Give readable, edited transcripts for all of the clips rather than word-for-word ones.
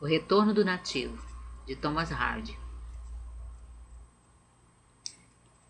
O Retorno do Nativo, de Thomas Hardy.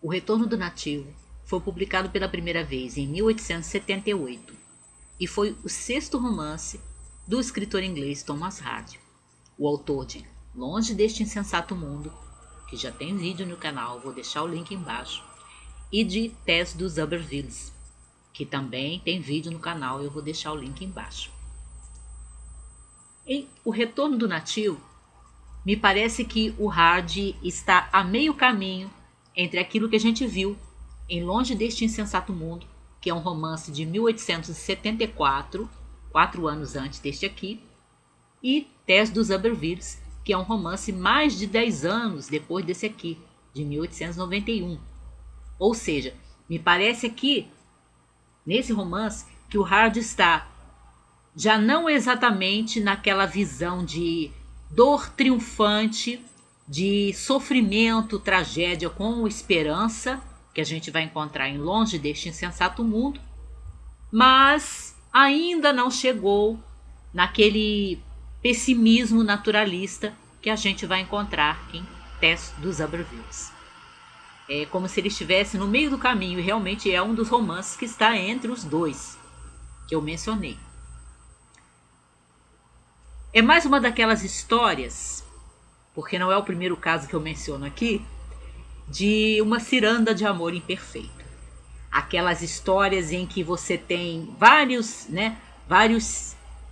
O Retorno do Nativo foi publicado pela primeira vez em 1878 e foi o sexto romance do escritor inglês Thomas Hardy, o autor de Longe deste Insensato Mundo, que já tem vídeo no canal, vou deixar o link embaixo, e de Tess dos Uppervilles, que também tem vídeo no canal, eu vou deixar o link embaixo. Em O Retorno do Nativo, me parece que o Hardy está a meio caminho entre aquilo que a gente viu em Longe deste Insensato Mundo, que é um romance de 1874, 4 anos antes deste aqui, e Tess dos Uppervilles, que é um romance mais de 10 anos depois desse aqui, de 1891. Ou seja, me parece aqui, nesse romance, que o Hardy está já não exatamente naquela visão de dor triunfante, de sofrimento, tragédia com esperança, que a gente vai encontrar em Longe deste Insensato Mundo, mas ainda não chegou naquele pessimismo naturalista que a gente vai encontrar em Tess dos Uppervilles. É como se ele estivesse no meio do caminho, e realmente é um dos romances que está entre os dois que eu mencionei. É mais uma daquelas histórias, porque não é o primeiro caso que eu menciono aqui, de uma ciranda de amor imperfeito. Aquelas histórias em que você tem vários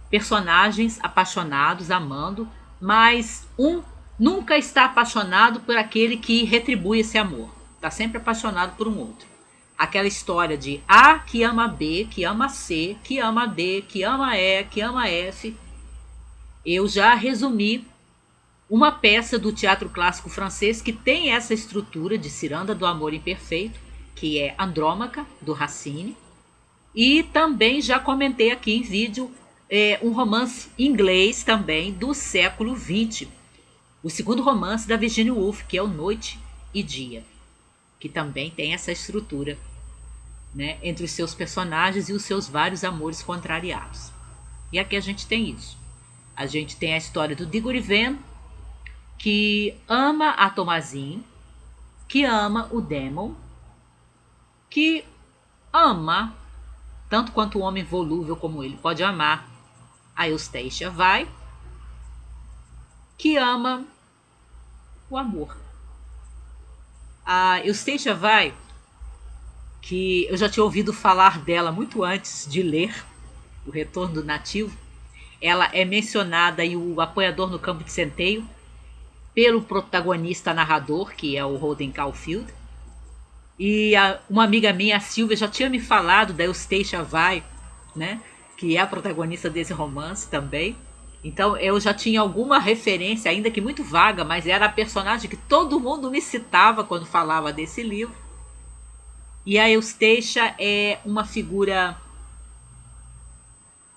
personagens apaixonados, amando, mas um nunca está apaixonado por aquele que retribui esse amor. Está sempre apaixonado por um outro. Aquela história de A que ama B, que ama C, que ama D, que ama E, que ama F. Eu já resumi uma peça do teatro clássico francês que tem essa estrutura de ciranda do amor imperfeito, que é Andrômaca, do Racine. E também já comentei aqui em vídeo um romance inglês também do século XX, o segundo romance da Virginia Woolf, que é o Noite e Dia, que também tem essa estrutura, né, entre os seus personagens e os seus vários amores contrariados. E aqui a gente tem isso. A gente tem a história do Diggory Venn, que ama a Thomasine, que ama o Demon, que ama, tanto quanto o homem volúvel como ele pode amar, a Eustacia Vai, que ama o amor. A Eustacia Vai, que eu já tinha ouvido falar dela muito antes de ler O Retorno do Nativo, ela é mencionada em O Apanhador no Campo de Centeio pelo protagonista narrador, que é o Holden Caulfield. E uma amiga minha, a Silvia, já tinha me falado da Eustacia Vai, né, que é a protagonista desse romance também. Então eu já tinha alguma referência, ainda que muito vaga, mas era a personagem que todo mundo me citava quando falava desse livro. E a Eustacia é uma figura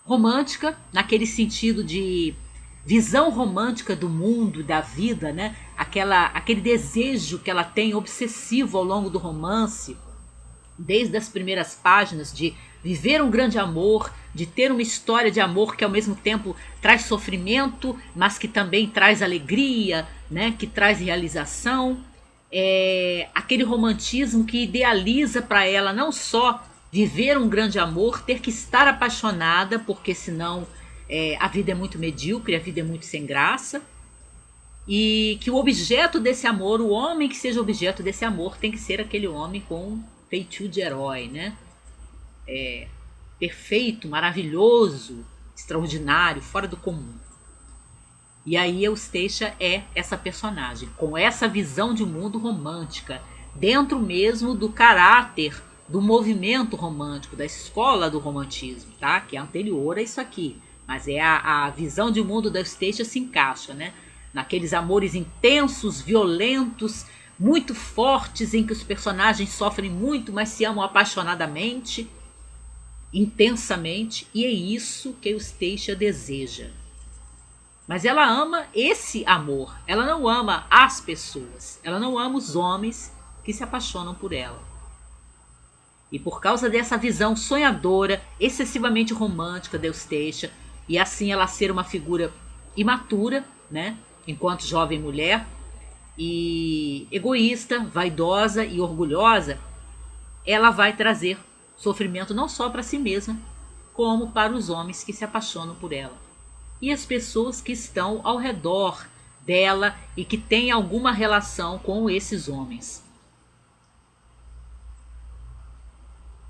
romântica, naquele sentido de visão romântica do mundo, da vida, né? Aquele desejo que ela tem obsessivo ao longo do romance, desde as primeiras páginas, de viver um grande amor, de ter uma história de amor que ao mesmo tempo traz sofrimento, mas que também traz alegria, né? Que traz realização. É aquele romantismo que idealiza para ela não só viver um grande amor, ter que estar apaixonada, porque senão a vida é muito medíocre, a vida é muito sem graça, e que o objeto desse amor, o homem que seja objeto desse amor, tem que ser aquele homem com feitio de herói, né? Perfeito, maravilhoso, extraordinário, fora do comum. E aí Eustacia é essa personagem, com essa visão de mundo romântica, dentro mesmo do caráter do movimento romântico, da escola do romantismo, tá? Que é anterior a isso aqui. Mas a visão de mundo da Eustacia se encaixa, né? Naqueles amores intensos, violentos, muito fortes, em que os personagens sofrem muito, mas se amam apaixonadamente, intensamente, e é isso que Eustacia deseja. Mas ela ama esse amor, ela não ama as pessoas, ela não ama os homens que se apaixonam por ela. E por causa dessa visão sonhadora, excessivamente romântica da Eustacia, e assim ela ser uma figura imatura, né, enquanto jovem mulher, e egoísta, vaidosa e orgulhosa, ela vai trazer sofrimento não só para si mesma, como para os homens que se apaixonam por ela e as pessoas que estão ao redor dela e que têm alguma relação com esses homens.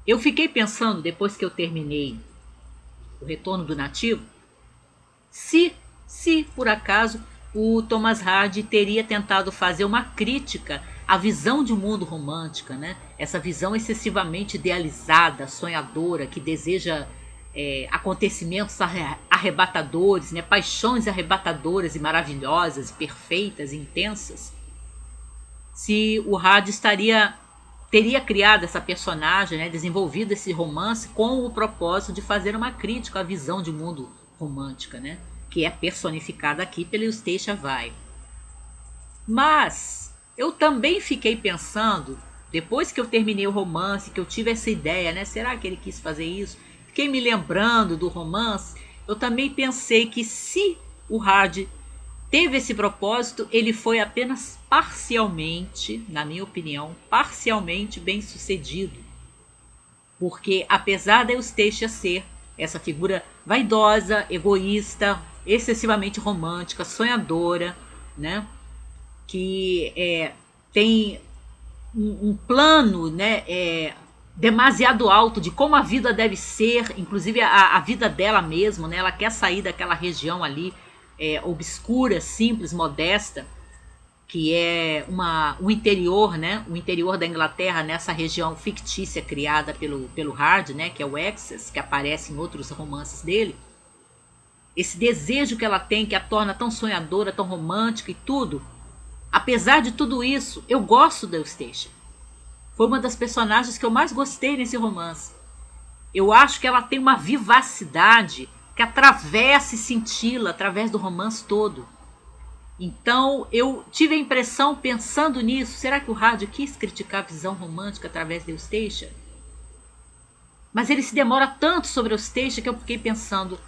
Eu fiquei pensando, depois que eu terminei O Retorno do Nativo, se por acaso o Thomas Hardy teria tentado fazer uma crítica à visão de um mundo romântica, né? Essa visão excessivamente idealizada, sonhadora, que deseja acontecimentos arrebatadores, né? Paixões arrebatadoras e maravilhosas, perfeitas, intensas. Se o Hardy teria criado essa personagem, né? Desenvolvido esse romance com o propósito de fazer uma crítica à visão de um mundo romântica, né? Que é personificada aqui pelo Eustacia Vai. Mas eu também fiquei pensando, depois que eu terminei o romance, que eu tive essa ideia, né? Será que ele quis fazer isso? Fiquei me lembrando do romance. Eu também pensei que se o Hardy teve esse propósito, ele foi apenas parcialmente, na minha opinião, parcialmente bem sucedido. Porque apesar da Eustacia ser essa figura vaidosa, egoísta, excessivamente romântica, sonhadora, né? Que tem um plano, né? Demasiado alto de como a vida deve ser, inclusive a vida dela mesma, né? Ela quer sair daquela região ali obscura, simples, modesta, que é o interior, né? O interior da Inglaterra, nessa região fictícia criada pelo Hardy, né? Que é o Essex, que aparece em outros romances dele. Esse desejo que ela tem, que a torna tão sonhadora, tão romântica e tudo. Apesar de tudo isso, eu gosto da Eustacia. Foi uma das personagens que eu mais gostei nesse romance. Eu acho que ela tem uma vivacidade que atravessa e cintila através do romance todo. Então eu tive a impressão, pensando nisso, será que o Hardy quis criticar a visão romântica através da Eustacia? Mas ele se demora tanto sobre a Eustacia que eu fiquei pensando,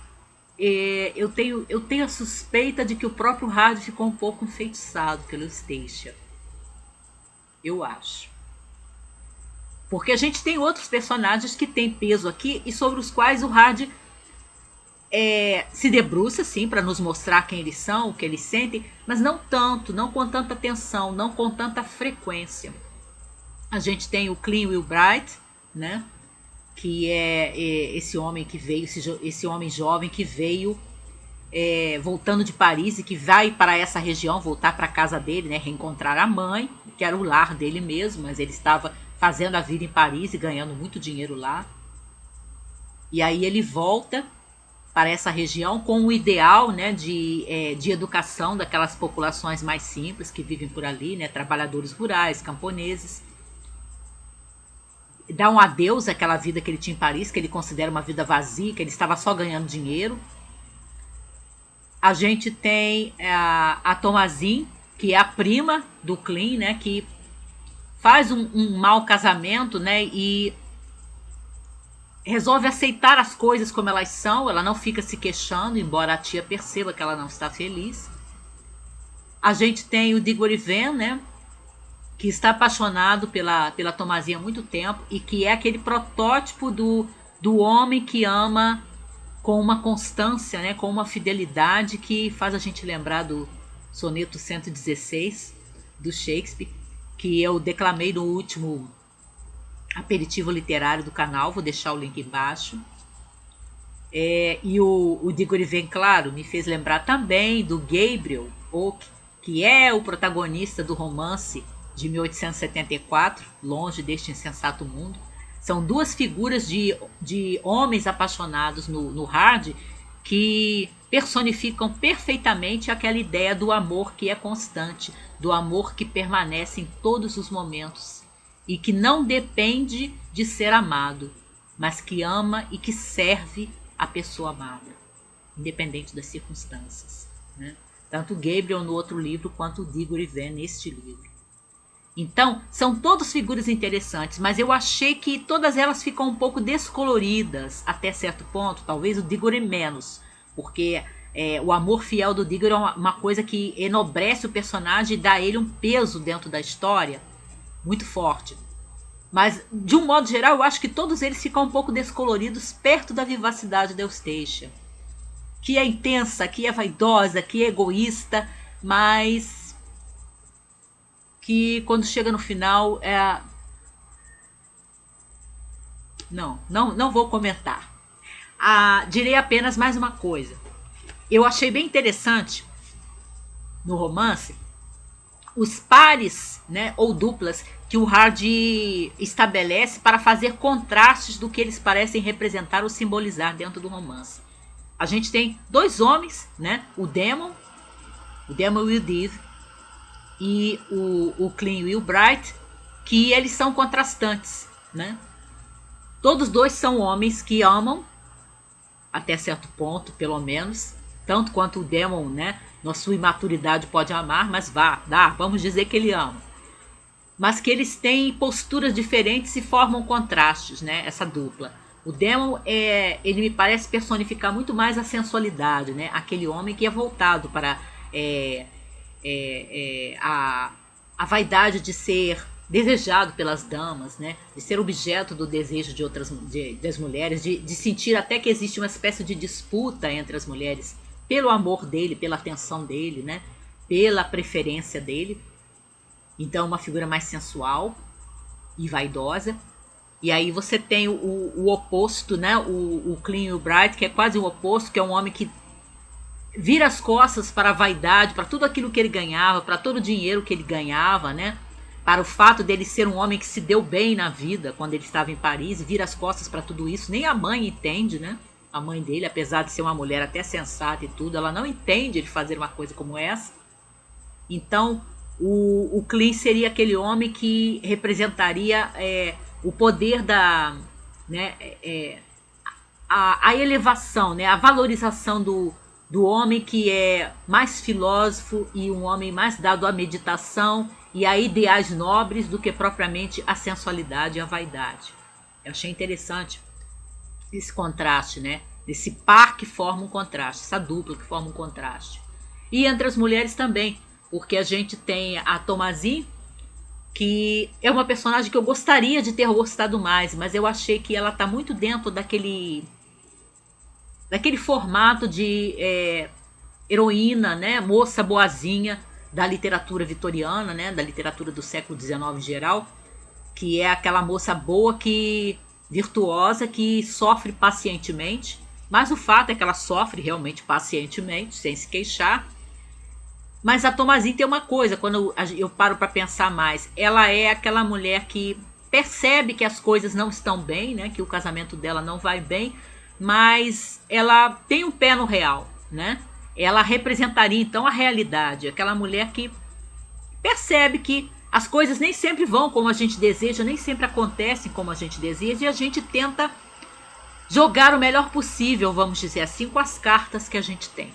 eu tenho a suspeita de que o próprio Hardy ficou um pouco enfeitiçado pela Eustacia. Eu acho. Porque a gente tem outros personagens que têm peso aqui e sobre os quais o Hardy se debruça, sim, para nos mostrar quem eles são, o que eles sentem, mas não tanto, não com tanta atenção, não com tanta frequência. A gente tem o Clean Wilbright, né? Que é esse homem que veio, esse homem jovem que veio voltando de Paris e que vai para essa região, voltar para a casa dele, né? Reencontrar a mãe, que era o lar dele mesmo, mas ele estava fazendo a vida em Paris e ganhando muito dinheiro lá. E aí ele volta para essa região com o ideal, né, de educação daquelas populações mais simples que vivem por ali, né, trabalhadores rurais, camponeses. Dá um adeus àquela vida que ele tinha em Paris, que ele considera uma vida vazia, que ele estava só ganhando dinheiro. A gente tem a Thomasine, que é a prima do Clean, né, que faz um mau casamento, né, e resolve aceitar as coisas como elas são, ela não fica se queixando, embora a tia perceba que ela não está feliz. A gente tem o Diggory Venn, né, que está apaixonado pela Thomasine há muito tempo e que é aquele protótipo do homem que ama com uma constância, né, com uma fidelidade que faz a gente lembrar do soneto 116 do Shakespeare, que eu declamei no último aperitivo literário do canal, vou deixar o link embaixo. E o Diggory Venn, claro, me fez lembrar também do Gabriel Oak, que é o protagonista do romance de 1874, Longe deste Insensato Mundo. São duas figuras de homens apaixonados no Hardy que personificam perfeitamente aquela ideia do amor que é constante, do amor que permanece em todos os momentos e que não depende de ser amado, mas que ama e que serve a pessoa amada, independente das circunstâncias, né? Tanto Gabriel no outro livro quanto o Diggory Venn neste livro. Então, são todas figuras interessantes, mas eu achei que todas elas ficam um pouco descoloridas até certo ponto, talvez o Diggory menos, porque o amor fiel do Diggory é uma coisa que enobrece o personagem e dá a ele um peso dentro da história muito forte. Mas, de um modo geral, eu acho que todos eles ficam um pouco descoloridos perto da vivacidade da Eustacia, que é intensa, que é vaidosa, que é egoísta, mas que quando chega no final não vou comentar. Direi apenas mais uma coisa. Eu achei bem interessante no romance os pares, né, ou duplas que o Hardy estabelece para fazer contrastes do que eles parecem representar ou simbolizar dentro do romance. A gente tem dois homens, né, o Demon Will e o Clean Will Bright, que eles são contrastantes, né? Todos dois são homens que amam, até certo ponto, pelo menos, tanto quanto o Demon, né, na sua imaturidade pode amar, mas vamos dizer que ele ama. Mas que eles têm posturas diferentes e formam contrastes, né, essa dupla. O Demon, ele me parece personificar muito mais a sensualidade, né, aquele homem que é voltado para a vaidade de ser desejado pelas damas, né, de ser objeto do desejo das mulheres, de sentir até que existe uma espécie de disputa entre as mulheres pelo amor dele, pela atenção dele, né, pela preferência dele. Então, uma figura mais sensual e vaidosa. E aí você tem o oposto, né, o Clean e o Bright, que é quase o oposto, que é um homem que vira as costas para a vaidade, para tudo aquilo que ele ganhava, para todo o dinheiro que ele ganhava, né, para o fato dele ser um homem que se deu bem na vida quando ele estava em Paris, e vira as costas para tudo isso. Nem a mãe entende, né? A mãe dele, apesar de ser uma mulher até sensata e tudo, ela não entende ele fazer uma coisa como essa. Então, o Clean seria aquele homem que representaria o poder né, a elevação, né, a valorização do homem que é mais filósofo e um homem mais dado à meditação e a ideais nobres do que propriamente a sensualidade e a vaidade. Eu achei interessante esse contraste, né? Esse par que forma um contraste, essa dupla que forma um contraste. E entre as mulheres também, porque a gente tem a Thomasin, que é uma personagem que eu gostaria de ter gostado mais, mas eu achei que ela está muito dentro daquele formato de heroína, né, moça boazinha da literatura vitoriana, né, da literatura do século XIX em geral, que é aquela moça boa, virtuosa, que sofre pacientemente, mas o fato é que ela sofre realmente pacientemente, sem se queixar. Mas a Thomasin tem uma coisa, quando eu paro para pensar mais, ela é aquela mulher que percebe que as coisas não estão bem, né, que o casamento dela não vai bem, mas ela tem um pé no real, né? Ela representaria então a realidade, aquela mulher que percebe que as coisas nem sempre vão como a gente deseja, nem sempre acontecem como a gente deseja, e a gente tenta jogar o melhor possível, vamos dizer assim, com as cartas que a gente tem,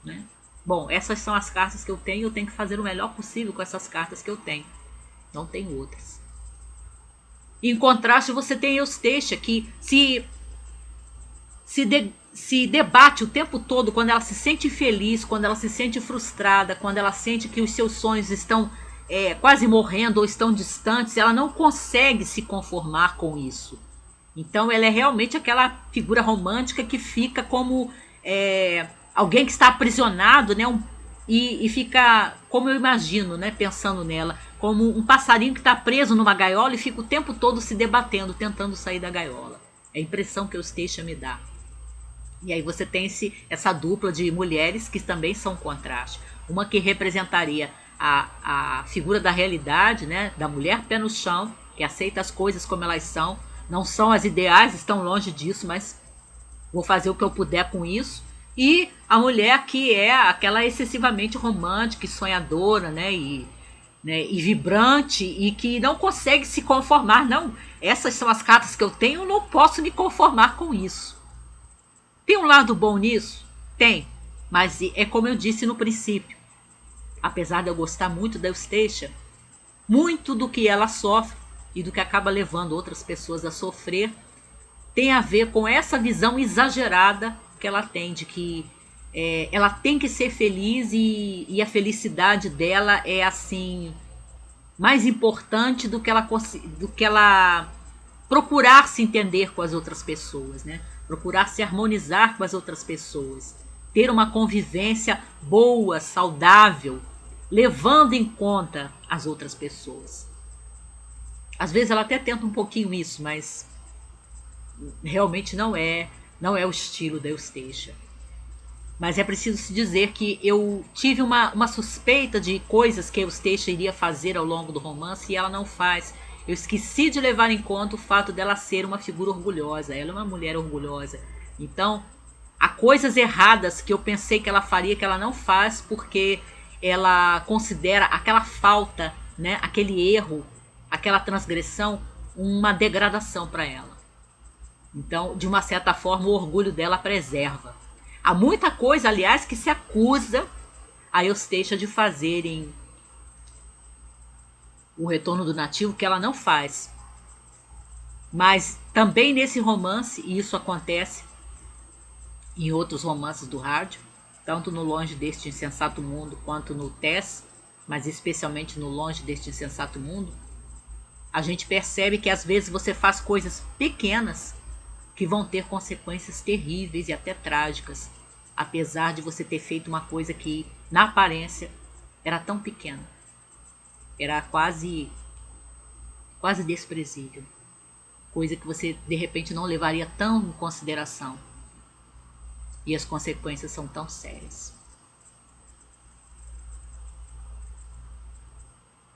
né? Bom, essas são as cartas que eu tenho que fazer o melhor possível com essas cartas que eu tenho. Não tem outras. Em contraste, você tem Eustacia, que se debate o tempo todo quando ela se sente infeliz, quando ela se sente frustrada, quando ela sente que os seus sonhos estão quase morrendo ou estão distantes, ela não consegue se conformar com isso. Então ela é realmente aquela figura romântica que fica como alguém que está aprisionado, né, e fica, como eu imagino, né, pensando nela, como um passarinho que está preso numa gaiola e fica o tempo todo se debatendo, tentando sair da gaiola. É a impressão que Eustacia me dá. E aí você tem essa dupla de mulheres que também são contraste. Uma que representaria a figura da realidade, né, da mulher pé no chão, que aceita as coisas como elas são. Não são as ideais, estão longe disso, mas vou fazer o que eu puder com isso. E a mulher que é aquela excessivamente romântica e sonhadora, né, e vibrante, e que não consegue se conformar. Não, essas são as cartas que eu tenho, eu não posso me conformar com isso. Tem um lado bom nisso? Tem, mas é como eu disse no princípio. Apesar de eu gostar muito da Eustacia, muito do que ela sofre e do que acaba levando outras pessoas a sofrer tem a ver com essa visão exagerada que ela tem de que ela tem que ser feliz e a felicidade dela é assim mais importante do que ela procurar se entender com as outras pessoas, né? Procurar se harmonizar com as outras pessoas, ter uma convivência boa, saudável, levando em conta as outras pessoas. Às vezes ela até tenta um pouquinho isso, mas realmente não é o estilo da Eustacia. Mas é preciso se dizer que eu tive uma suspeita de coisas que a Eustacia iria fazer ao longo do romance e ela não faz. Eu esqueci de levar em conta o fato dela ser uma figura orgulhosa. Ela é uma mulher orgulhosa. Então, há coisas erradas que eu pensei que ela faria que ela não faz porque ela considera aquela falta, né, aquele erro, aquela transgressão, uma degradação para ela. Então, de uma certa forma, o orgulho dela preserva. Há muita coisa, aliás, que se acusa a Eustacia de fazer em O Retorno do Nativo, que ela não faz. Mas também nesse romance, e isso acontece em outros romances do Hard, tanto no Longe deste Insensato Mundo quanto no Tess, mas especialmente no Longe deste Insensato Mundo, a gente percebe que às vezes você faz coisas pequenas que vão ter consequências terríveis e até trágicas, apesar de você ter feito uma coisa que, na aparência, era tão pequena. Era quase desprezível. Coisa que você, de repente, não levaria tão em consideração. E as consequências são tão sérias.